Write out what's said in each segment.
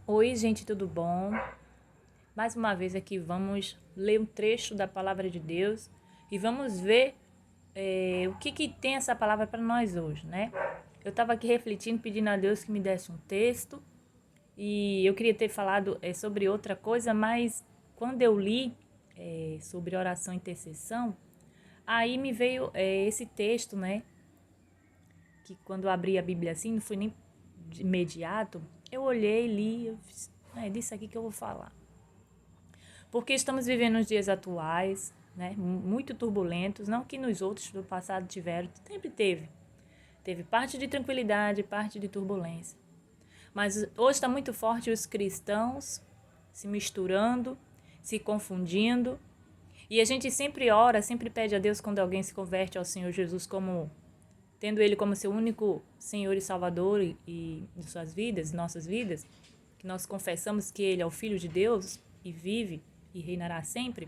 Oi, gente, tudo bom? Mais uma vez aqui vamos ler um trecho da palavra de Deus e vamos ver o que tem essa palavra para nós hoje, né? Eu estava aqui refletindo, pedindo a Deus que me desse um texto e eu queria ter falado sobre outra coisa, mas quando eu li sobre oração e intercessão, aí me veio esse texto, né? Que quando eu abri a Bíblia assim, não foi nem de imediato, eu olhei, li, eu fiz, é disso aqui que eu vou falar. Porque estamos vivendo os dias atuais, né, muito turbulentos, não que nos outros do passado tiveram, sempre teve. Teve parte de tranquilidade, parte de turbulência. Mas hoje está muito forte os cristãos se misturando, se confundindo. E a gente sempre ora, sempre pede a Deus quando alguém se converte ao Senhor Jesus como tendo Ele como seu único Senhor e Salvador de suas vidas, nossas vidas, que nós confessamos que Ele é o Filho de Deus e vive e reinará sempre.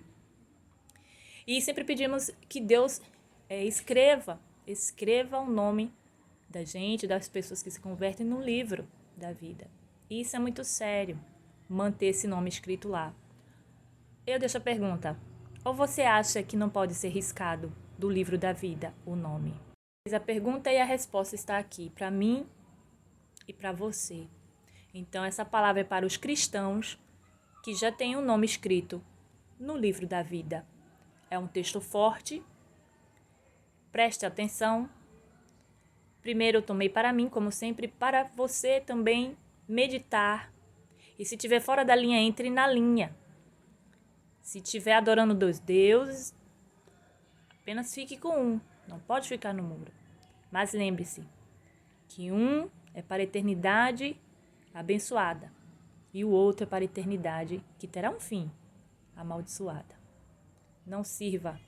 E sempre pedimos que Deus escreva o nome da gente, das pessoas que se convertem no livro da vida. E isso é muito sério, manter esse nome escrito lá. Eu deixo a pergunta, ou você acha que não pode ser riscado do livro da vida o nome? A pergunta e a resposta está aqui, para mim e para você. Então, essa palavra é para os cristãos que já têm o nome escrito no livro da vida. É um texto forte. Preste atenção. Primeiro eu tomei para mim, como sempre, para você também meditar. E se estiver fora da linha, entre na linha. Se estiver adorando dois deuses, apenas fique com um. Não pode ficar no muro. Mas lembre-se que um é para a eternidade abençoada e o outro é para a eternidade que terá um fim, amaldiçoada. Não sirva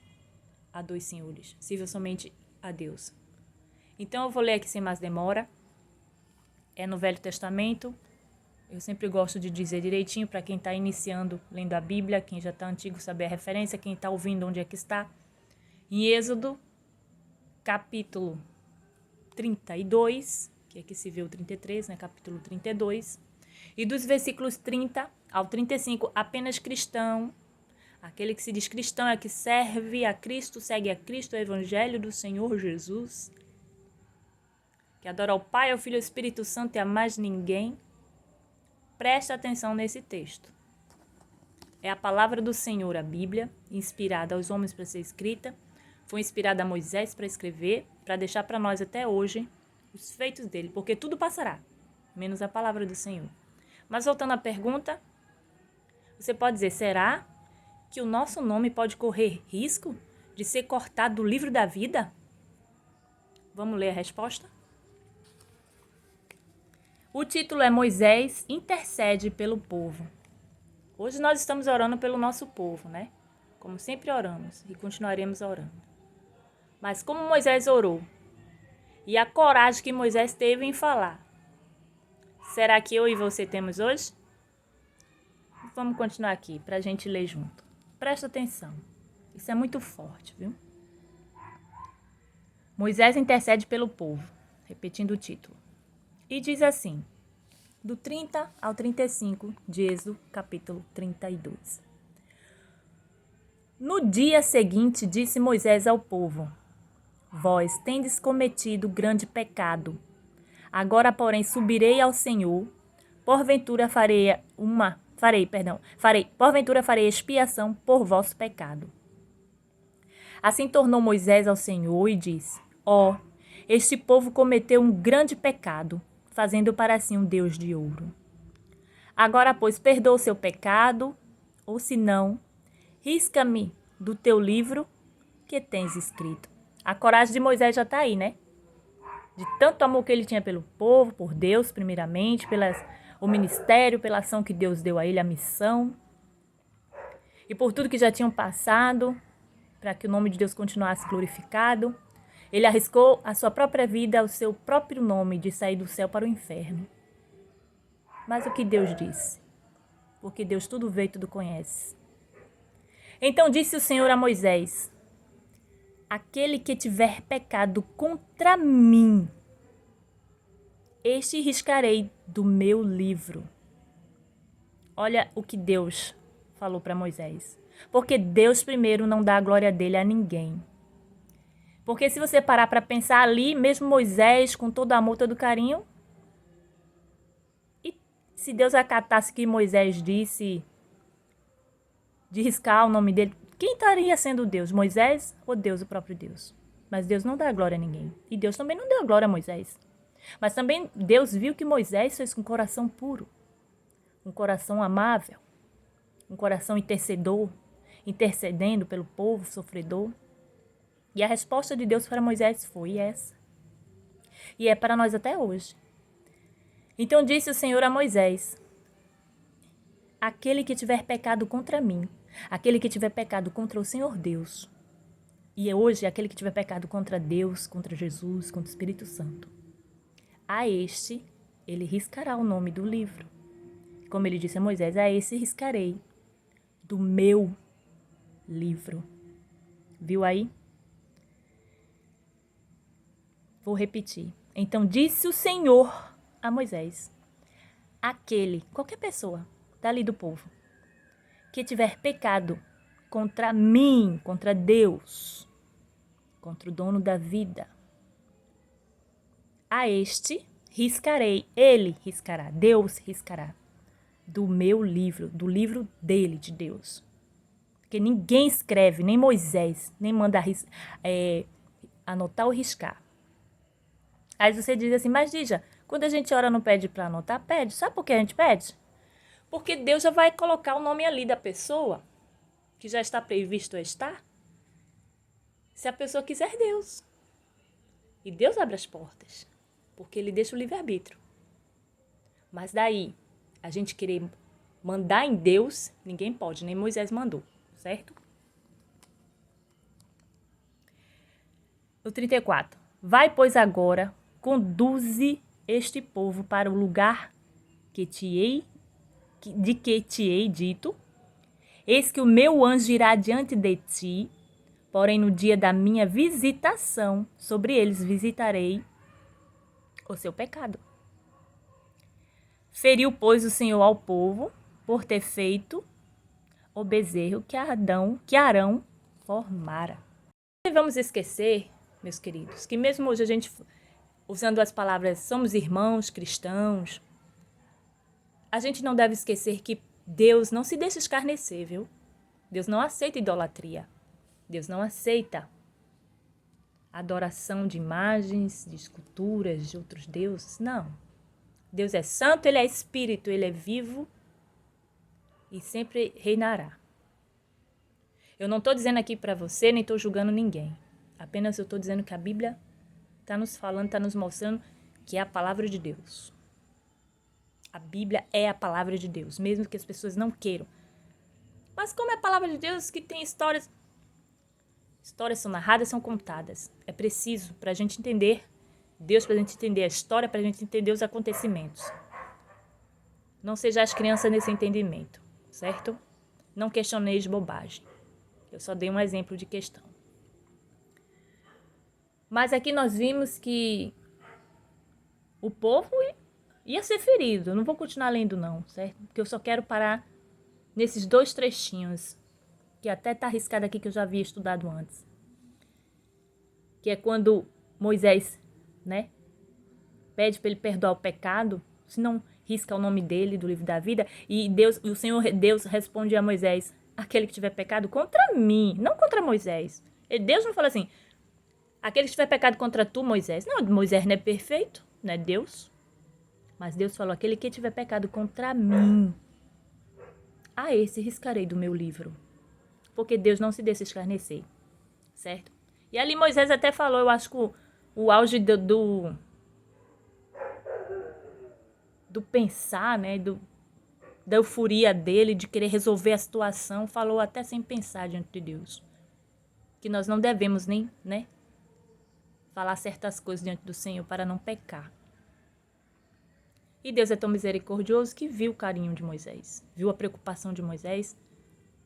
a dois senhores, sirva somente a Deus. Então eu vou ler aqui sem mais demora. É no Velho Testamento. Eu sempre gosto de dizer direitinho para quem está iniciando lendo a Bíblia, quem já está antigo saber a referência, quem está ouvindo onde é que está. Em Êxodo, capítulo 32, que aqui se vê o 33, né? Capítulo 32. E dos versículos 30 ao 35, apenas cristão. Aquele que se diz cristão é que serve a Cristo, segue a Cristo, o Evangelho do Senhor Jesus. Que adora ao Pai, ao Filho e ao Espírito Santo e a mais ninguém. Preste atenção nesse texto. É a palavra do Senhor, a Bíblia, inspirada aos homens para ser escrita. Foi inspirada a Moisés para escrever, para deixar para nós até hoje os feitos dele, porque tudo passará, menos a palavra do Senhor. Mas voltando à pergunta, você pode dizer, será que o nosso nome pode correr risco de ser cortado do livro da vida? Vamos ler a resposta? O título é Moisés intercede pelo povo. Hoje nós estamos orando pelo nosso povo, né? Como sempre oramos e continuaremos orando. Mas como Moisés orou e a coragem que Moisés teve em falar, será que eu e você temos hoje? Vamos continuar aqui para a gente ler junto. Presta atenção. Isso é muito forte, viu? Moisés intercede pelo povo, repetindo o título. E diz assim, do 30 ao 35 de Êxodo, capítulo 32. No dia seguinte, disse Moisés ao povo, vós tendes cometido grande pecado. Agora, porém, subirei ao Senhor, porventura farei expiação por vosso pecado. Assim tornou Moisés ao Senhor e disse, este povo cometeu um grande pecado, fazendo para si um Deus de ouro. Agora, pois, perdoa o seu pecado, ou se não, risca-me do teu livro que tens escrito. A coragem de Moisés já está aí, né? De tanto amor que ele tinha pelo povo, por Deus, primeiramente, o ministério, pela ação que Deus deu a ele, a missão. E por tudo que já tinham passado, para que o nome de Deus continuasse glorificado. Ele arriscou a sua própria vida, o seu próprio nome, de sair do céu para o inferno. Mas o que Deus disse? Porque Deus tudo vê e tudo conhece. Então disse o Senhor a Moisés, aquele que tiver pecado contra mim, este riscarei do meu livro. Olha o que Deus falou para Moisés. Porque Deus primeiro não dá a glória dele a ninguém. Porque se você parar para pensar ali, mesmo Moisés, com todo amor, todo carinho, e se Deus acatasse o que Moisés disse, de riscar o nome dele, quem estaria sendo Deus? Moisés ou Deus, o próprio Deus? Mas Deus não dá a glória a ninguém. E Deus também não deu a glória a Moisés. Mas também Deus viu que Moisés fez com um coração puro, um coração amável, um coração intercedor, intercedendo pelo povo sofredor. E a resposta de Deus para Moisés foi essa. E é para nós até hoje. Então disse o Senhor a Moisés: aquele que tiver pecado contra mim, aquele que tiver pecado contra o Senhor Deus, e hoje aquele que tiver pecado contra Deus, contra Jesus, contra o Espírito Santo, a este ele riscará o nome do livro. Como ele disse a Moisés, a esse riscarei do meu livro. Viu aí? Vou repetir. Então disse o Senhor a Moisés: aquele, qualquer pessoa dali do povo, que tiver pecado contra mim, contra Deus, contra o dono da vida, a este riscarei, ele riscará, Deus riscará, do meu livro, do livro dele, de Deus. Porque ninguém escreve, nem Moisés, nem manda anotar ou riscar. Aí você diz assim, mas Dígia, quando a gente ora não pede para anotar? Pede. Sabe por que a gente pede? Porque Deus já vai colocar o nome ali da pessoa, que já está previsto a estar, se a pessoa quiser Deus. E Deus abre as portas, porque ele deixa o livre-arbítrio. Mas daí, a gente querer mandar em Deus, ninguém pode, nem Moisés mandou, certo? O 34. Vai, pois, agora, conduze este povo para o lugar de que te hei dito. Eis que o meu anjo irá diante de ti, porém no dia da minha visitação, sobre eles visitarei o seu pecado. Feriu, pois, o Senhor ao povo, por ter feito o bezerro que Arão formara. Não devemos esquecer, meus queridos, que mesmo hoje a gente, usando as palavras somos irmãos cristãos, a gente não deve esquecer que Deus não se deixa escarnecer, viu? Deus não aceita idolatria. Deus não aceita adoração de imagens, de esculturas, de outros deuses. Não. Deus é santo, ele é espírito, ele é vivo e sempre reinará. Eu não estou dizendo aqui para você, nem estou julgando ninguém. Apenas eu estou dizendo que a Bíblia está nos falando, está nos mostrando que é a palavra de Deus. A Bíblia é a palavra de Deus, mesmo que as pessoas não queiram. Mas como é a palavra de Deus que tem histórias são narradas, são contadas. É preciso para a gente entender Deus, para a gente entender a história, para a gente entender os acontecimentos. Não sejais criança nesse entendimento, certo? Não questioneis bobagem. Eu só dei um exemplo de questão. Mas aqui nós vimos que o povo ia ser ferido. Eu não vou continuar lendo não, certo? Porque eu só quero parar nesses 2 trechinhos, que até está arriscado aqui, que eu já havia estudado antes. Que é quando Moisés, pede para ele perdoar o pecado, se não risca o nome dele do livro da vida, e o Senhor Deus responde a Moisés: aquele que tiver pecado contra mim, não contra Moisés. Deus não fala assim: aquele que tiver pecado contra tu, Moisés. Não, Moisés não é perfeito, não é Deus. Mas Deus falou: aquele que tiver pecado contra mim, a esse riscarei do meu livro. Porque Deus não se deixa escarnecer, certo? E ali Moisés até falou, eu acho que o auge do pensar, da euforia dele, de querer resolver a situação, falou até sem pensar diante de Deus. Que nós não devemos nem, falar certas coisas diante do Senhor para não pecar. E Deus é tão misericordioso que viu o carinho de Moisés, viu a preocupação de Moisés,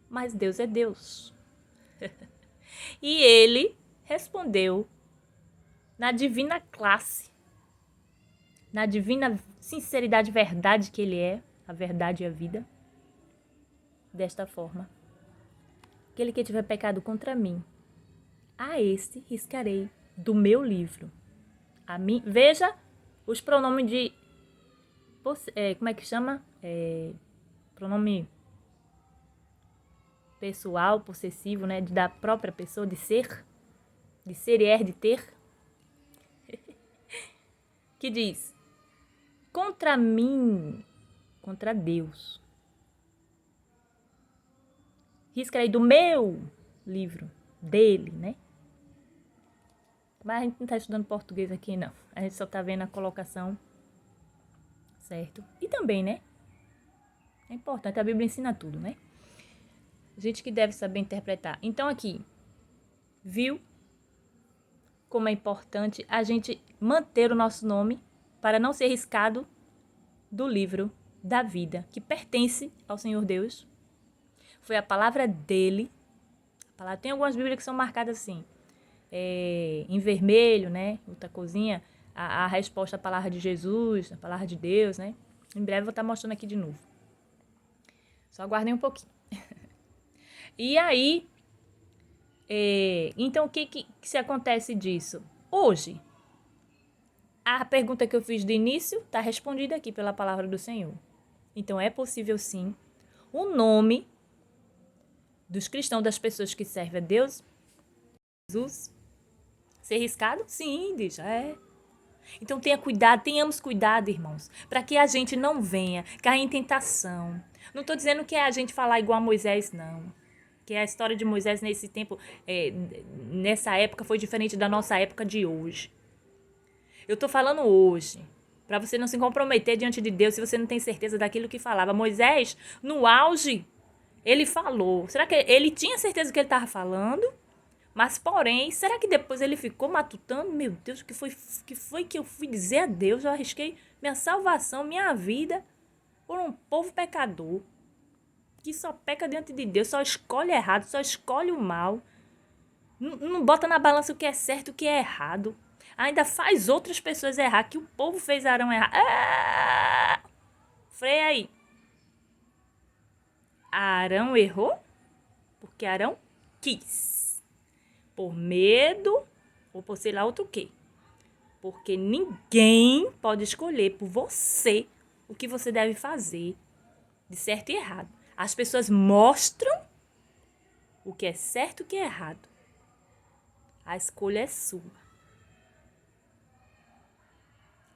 mas Deus é Deus. E ele respondeu na divina classe, na divina sinceridade, verdade que ele é, a verdade e a vida. desta forma: aquele que tiver pecado contra mim, a este riscarei do meu livro. A mim, veja os pronomes de... como é que chama? Pronome pessoal, possessivo, né? Da própria pessoa, de ser e de ter. Que diz: contra mim, contra Deus, riscarei do meu livro, dele, né? Mas a gente não está estudando português aqui, não. A gente só está vendo a colocação, certo? E também, né? É importante, a Bíblia ensina tudo, né? Gente que deve saber interpretar. Então aqui, viu como é importante a gente manter o nosso nome para não ser riscado do livro da vida, que pertence ao Senhor Deus. Foi a palavra dele. Tem algumas Bíblias que são marcadas assim, em vermelho, né? Outra coisinha, a resposta à palavra de Jesus, a palavra de Deus, né? Em breve eu vou estar mostrando aqui de novo. Só aguardem um pouquinho. E aí, então o que se acontece disso? Hoje, a pergunta que eu fiz de início está respondida aqui pela palavra do Senhor. Então é possível sim o nome dos cristãos, das pessoas que servem a Deus, Jesus, ser riscado? Sim, diz, Então tenhamos cuidado, irmãos, para que a gente não venha cair em tentação. Não estou dizendo que é a gente falar igual a Moisés, não. Que a história de Moisés nesse tempo, nessa época, foi diferente da nossa época de hoje. Eu estou falando hoje, para você não se comprometer diante de Deus se você não tem certeza daquilo que falava. Moisés, no auge, ele falou. Será que ele tinha certeza do que ele estava falando? Mas, porém, será que depois ele ficou matutando? Meu Deus, o que foi que eu fui dizer a Deus? Eu arrisquei minha salvação, minha vida, por um povo pecador, que só peca diante de Deus, só escolhe errado, só escolhe o mal. Não bota na balança o que é certo e o que é errado. Ainda faz outras pessoas errar, que o povo fez Arão errar. Freia aí. Arão errou porque Arão quis. Por medo ou por sei lá outro quê. Porque ninguém pode escolher por você o que você deve fazer de certo e errado. As pessoas mostram o que é certo e o que é errado. A escolha é sua.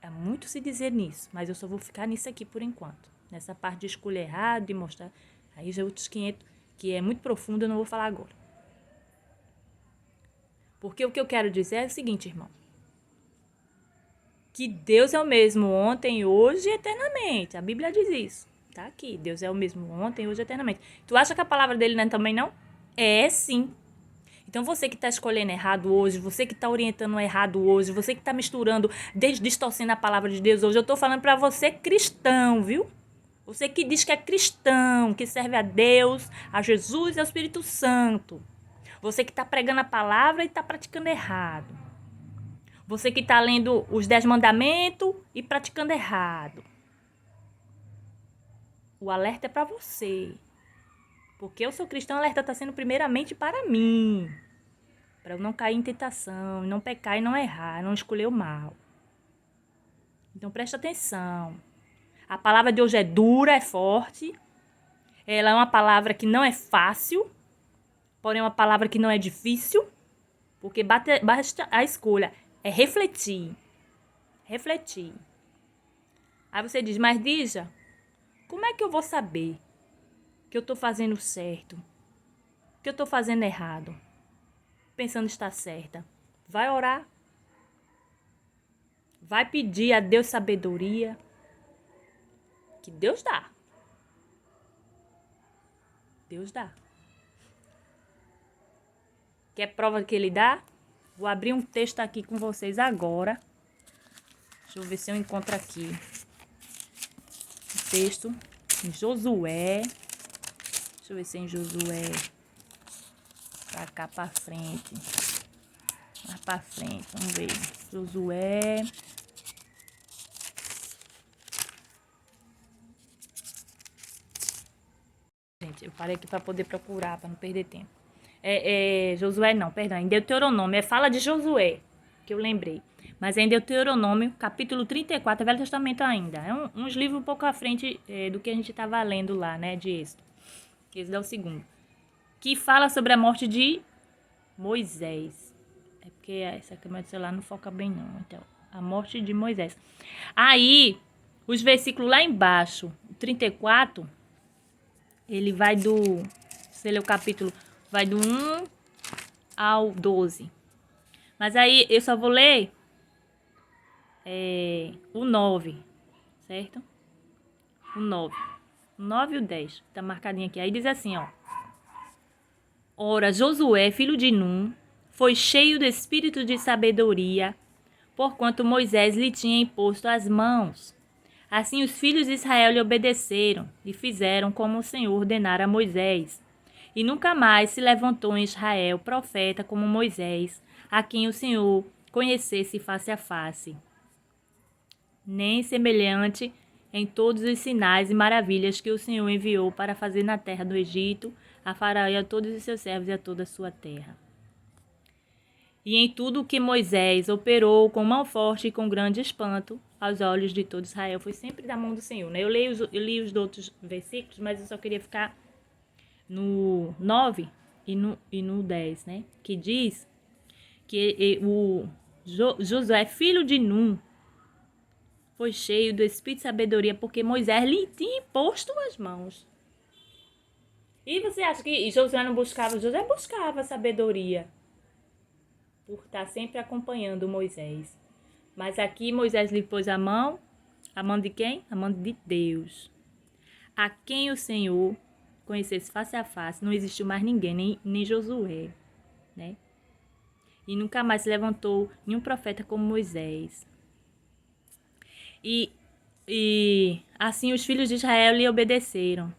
É muito se dizer nisso, mas eu só vou ficar nisso aqui por enquanto. Nessa parte de escolher errado e mostrar. Aí já outros 500, que é muito profundo, eu não vou falar agora. Porque o que eu quero dizer é o seguinte, irmão. Que Deus é o mesmo ontem, hoje e eternamente. A Bíblia diz isso. Tá aqui. Deus é o mesmo ontem, hoje e eternamente. Tu acha que a palavra dele não é também não? É sim. Então você que está escolhendo errado hoje, você que está orientando errado hoje, você que está misturando, distorcendo a palavra de Deus hoje, eu estou falando para você cristão, viu? Você que diz que é cristão, que serve a Deus, a Jesus e ao Espírito Santo. Você que está pregando a palavra e está praticando errado. Você que está lendo os 10 mandamentos e praticando errado. O alerta é para você. Porque eu sou cristão, o alerta está sendo primeiramente para mim. Para eu não cair em tentação, não pecar e não errar, não escolher o mal. Então presta atenção. A palavra de hoje é dura, é forte. Ela é uma palavra que não é fácil, porém é uma palavra que não é difícil. Porque basta a escolha. É refletir. Refletir. Aí você diz, mas Dija, como é que eu vou saber que eu estou fazendo certo? Que eu estou fazendo errado? Pensando estar certa. Vai orar. Vai pedir a Deus sabedoria. Que Deus dá. Deus dá. Quer prova que Ele dá? Vou abrir um texto aqui com vocês agora. Deixa eu ver se eu encontro aqui. Um texto em Josué. Deixa eu ver se é em Josué. Pra cá, pra frente. Mais pra frente, vamos ver. Josué. Gente, gente. Eu parei aqui para poder procurar, para não perder tempo. Josué não, perdão. Em Deuteronômio. Fala de Josué, que eu lembrei. Mas é em Deuteronômio, capítulo 34, é Velho Testamento ainda. É uns livros um pouco à frente do que a gente estava lendo lá, né? De Êxodo. Esse é o segundo. Que fala sobre a morte de Moisés. É porque essa câmera do celular não foca bem, não. Então, a morte de Moisés. Aí, os versículos lá embaixo, 34, ele vai do... Se ler o capítulo, vai do 1 ao 12. Mas aí, eu só vou ler o 9, certo? O 9. O 9 e o 10. Tá marcadinho aqui. Aí diz assim, ó. Ora, Josué, filho de Num, foi cheio do espírito de sabedoria, porquanto Moisés lhe tinha imposto as mãos. Assim os filhos de Israel lhe obedeceram e fizeram como o Senhor ordenara a Moisés. E nunca mais se levantou em Israel profeta como Moisés, a quem o Senhor conhecesse face a face. Nem semelhante em todos os sinais e maravilhas que o Senhor enviou para fazer na terra do Egito, a Faraó e a todos os seus servos e a toda a sua terra. E em tudo o que Moisés operou com mão forte e com grande espanto aos olhos de todo Israel, foi sempre da mão do Senhor, né? Eu li os outros versículos, mas eu só queria ficar no 9 e no 10, né? Que diz que Josué, filho de Num, foi cheio do espírito de sabedoria, porque Moisés lhe tinha imposto as mãos. E você acha que Josué não buscava? Josué buscava sabedoria, por estar sempre acompanhando Moisés. Mas aqui Moisés lhe pôs a mão de quem? A mão de Deus. A quem o Senhor conhecesse face a face, não existiu mais ninguém, nem Josué, né? E nunca mais se levantou nenhum profeta como Moisés. E assim os filhos de Israel lhe obedeceram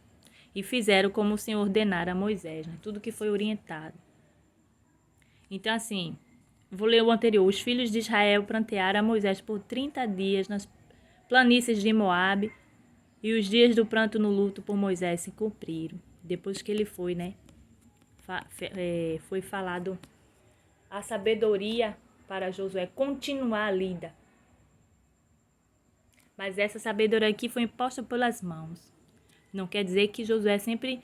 e fizeram como o Senhor ordenara a Moisés, né? Tudo que foi orientado. Então, assim, vou ler o anterior. Os filhos de Israel prantearam a Moisés por 30 dias nas planícies de Moabe, e os dias do pranto no luto por Moisés se cumpriram. Depois que ele foi, né? Foi falado a sabedoria para Josué continuar a lida. Mas essa sabedoria aqui foi imposta pelas mãos. Não quer dizer que Josué sempre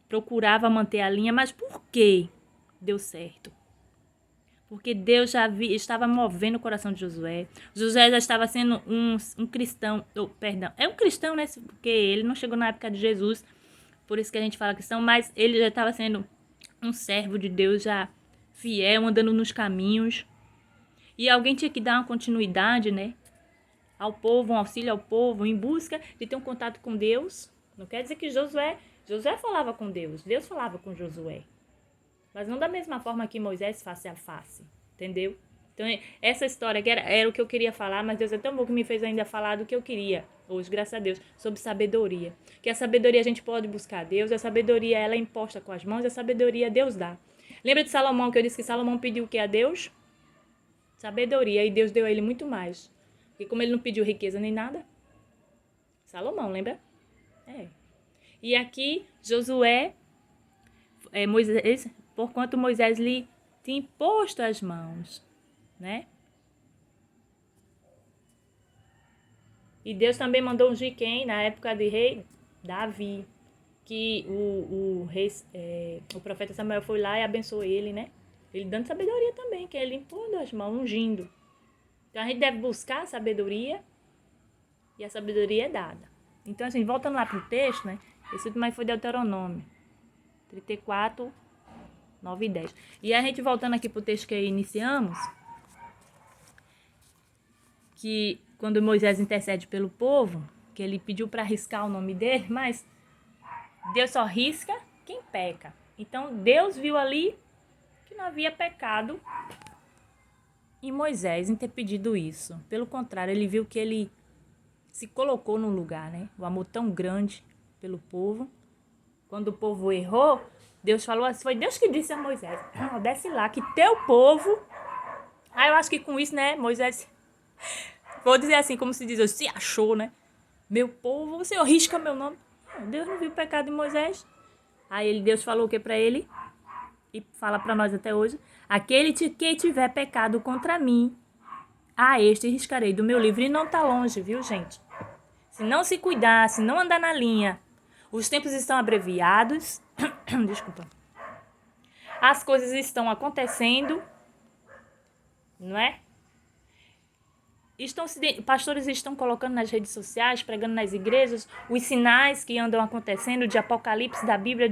procurava manter a linha, mas por que deu certo? Porque Deus já estava movendo o coração de Josué. Josué já estava sendo um cristão. É um cristão, né? Porque ele não chegou na época de Jesus. Por isso que a gente fala cristão. Mas ele já estava sendo um servo de Deus, já fiel, andando nos caminhos. E alguém tinha que dar uma continuidade, né? Ao povo, um auxílio ao povo, em busca de ter um contato com Deus. Não quer dizer que Josué falava com Deus. Deus falava com Josué. Mas não da mesma forma que Moisés face a face, entendeu? Então, essa história que era o que eu queria falar, mas Deus é tão bom que me fez ainda falar do que eu queria hoje, graças a Deus, sobre sabedoria. Que a sabedoria a gente pode buscar a Deus, a sabedoria ela é imposta com as mãos, a sabedoria Deus dá. Lembra de Salomão, que eu disse que Salomão pediu o que a Deus? Sabedoria, e Deus deu a ele muito mais. Porque como ele não pediu riqueza nem nada, Salomão, lembra? E aqui, Josué, Moisés... Porquanto Moisés lhe tinha imposto as mãos, né? E Deus também mandou ungir quem? Na época de rei Davi. Que o profeta Samuel foi lá e abençoou ele, né? Ele dando sabedoria também, que ele impondo as mãos, ungindo. Então a gente deve buscar a sabedoria, e a sabedoria é dada. Então, assim, voltando lá pro texto, né? Esse último aí foi Deuteronômio 34, 9 e 10. E a gente voltando aqui pro texto que iniciamos, que quando Moisés intercede pelo povo, que ele pediu para riscar o nome dele, mas Deus só risca quem peca. Então Deus viu ali que não havia pecado em Moisés em ter pedido isso. Pelo contrário, ele viu que ele se colocou no lugar, né? O amor tão grande pelo povo. Quando o povo errou, Deus falou assim, foi Deus que disse a Moisés, desce lá, que teu povo... eu acho que com isso, né, Moisés... Vou dizer assim, como se diz, se achou, né? Meu povo, o Senhor risca meu nome. Deus não viu o pecado de Moisés. Aí Deus falou o que para ele? E fala para nós até hoje: aquele que tiver pecado contra mim, a este riscarei do meu livro. E não tá longe, viu, gente? Se não se cuidar, se não andar na linha, os tempos estão abreviados. Desculpa. As coisas estão acontecendo, não é? Pastores estão colocando nas redes sociais, pregando nas igrejas, os sinais que andam acontecendo de Apocalipse da Bíblia,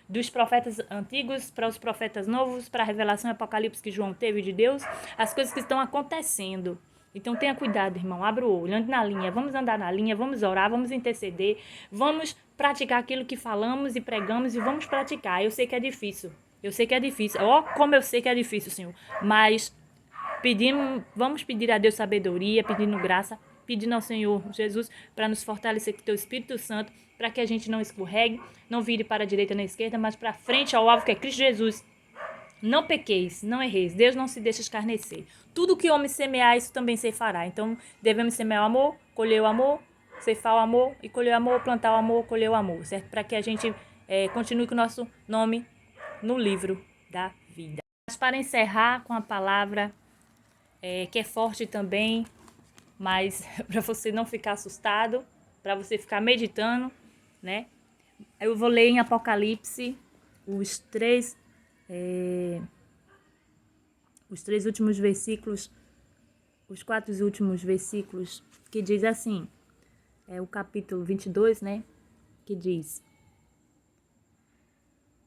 dos profetas antigos para os profetas novos, para a revelação e Apocalipse que João teve de Deus, as coisas que estão acontecendo. Então tenha cuidado, irmão, abra o olho, ande na linha, vamos andar na linha, vamos orar, vamos interceder, vamos praticar aquilo que falamos e pregamos e vamos praticar. Eu sei que é difícil, como eu sei que é difícil, Senhor, mas vamos pedir a Deus sabedoria, pedindo graça, pedindo ao Senhor Jesus para nos fortalecer com o teu Espírito Santo, para que a gente não escorregue, não vire para a direita nem à esquerda, mas para frente ao alvo que é Cristo Jesus. Não pequeis, não erreis, Deus não se deixa escarnecer. Tudo que o homem semear, isso também se fará. Então, devemos semear o amor, colher o amor, ceifar o amor e colher o amor, plantar o amor, colher o amor, certo? Para que a gente continue com o nosso nome no livro da vida. Mas para encerrar com a palavra que é forte também, mas para você não ficar assustado, para você ficar meditando, né? Eu vou ler em Apocalipse os três últimos versículos, os 4 últimos versículos, que diz assim, o capítulo 22, né? Que diz: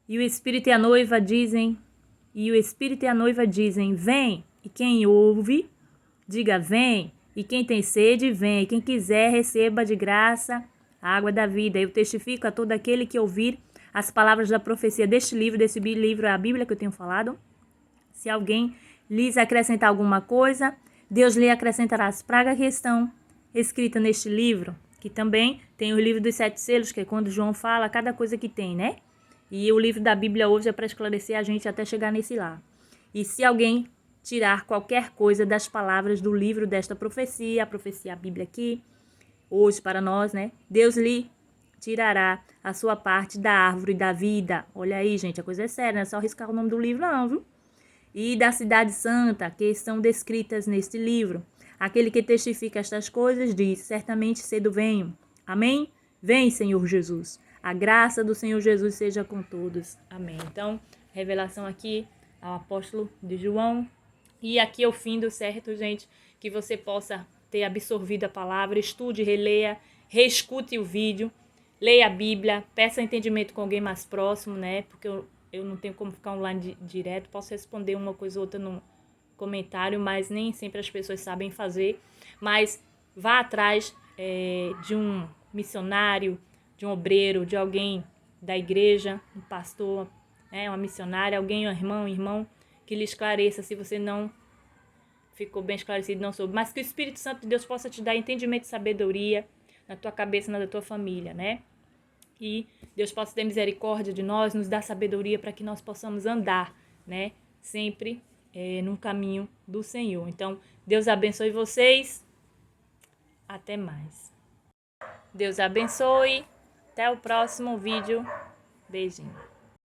E o Espírito e a noiva dizem, vem. E quem ouve, diga vem. E quem tem sede, vem. E quem quiser, receba de graça a água da vida. Eu testifico a todo aquele que ouvir as palavras da profecia deste livro é a Bíblia que eu tenho falado. Se alguém lhes acrescentar alguma coisa, Deus lhe acrescentará as pragas que estão escritas neste livro. Que também tem o livro dos 7 selos, que é quando João fala cada coisa que tem, né? E o livro da Bíblia hoje é para esclarecer a gente até chegar nesse lá. E se alguém tirar qualquer coisa das palavras do livro desta profecia, a Bíblia aqui, hoje para nós, né? Deus lhe tirará a sua parte da árvore da vida. Olha aí, gente, a coisa é séria, não é só riscar o nome do livro não, viu? E da cidade santa, que estão descritas neste livro. Aquele que testifica estas coisas diz, certamente cedo venho. Amém? Vem, Senhor Jesus. A graça do Senhor Jesus seja com todos. Amém. Então, revelação aqui ao apóstolo de João. E aqui é o fim do certo, gente, que você possa ter absorvido a palavra, estude, releia, reescute o vídeo, leia a Bíblia, peça entendimento com alguém mais próximo, né? Porque eu não tenho como ficar online direto, posso responder uma coisa ou outra no comentário, mas nem sempre as pessoas sabem fazer. Mas vá atrás de um missionário, de um obreiro, de alguém da igreja, um pastor, uma missionária, alguém, um irmão, que lhe esclareça se você não ficou bem esclarecido, não soube. Mas que o Espírito Santo de Deus possa te dar entendimento e sabedoria na tua cabeça e na da tua família, né? E Deus possa ter misericórdia de nós, nos dar sabedoria para que nós possamos andar, né? Sempre no caminho do Senhor. Então, Deus abençoe vocês. Até mais. Deus abençoe. Até o próximo vídeo. Beijinho.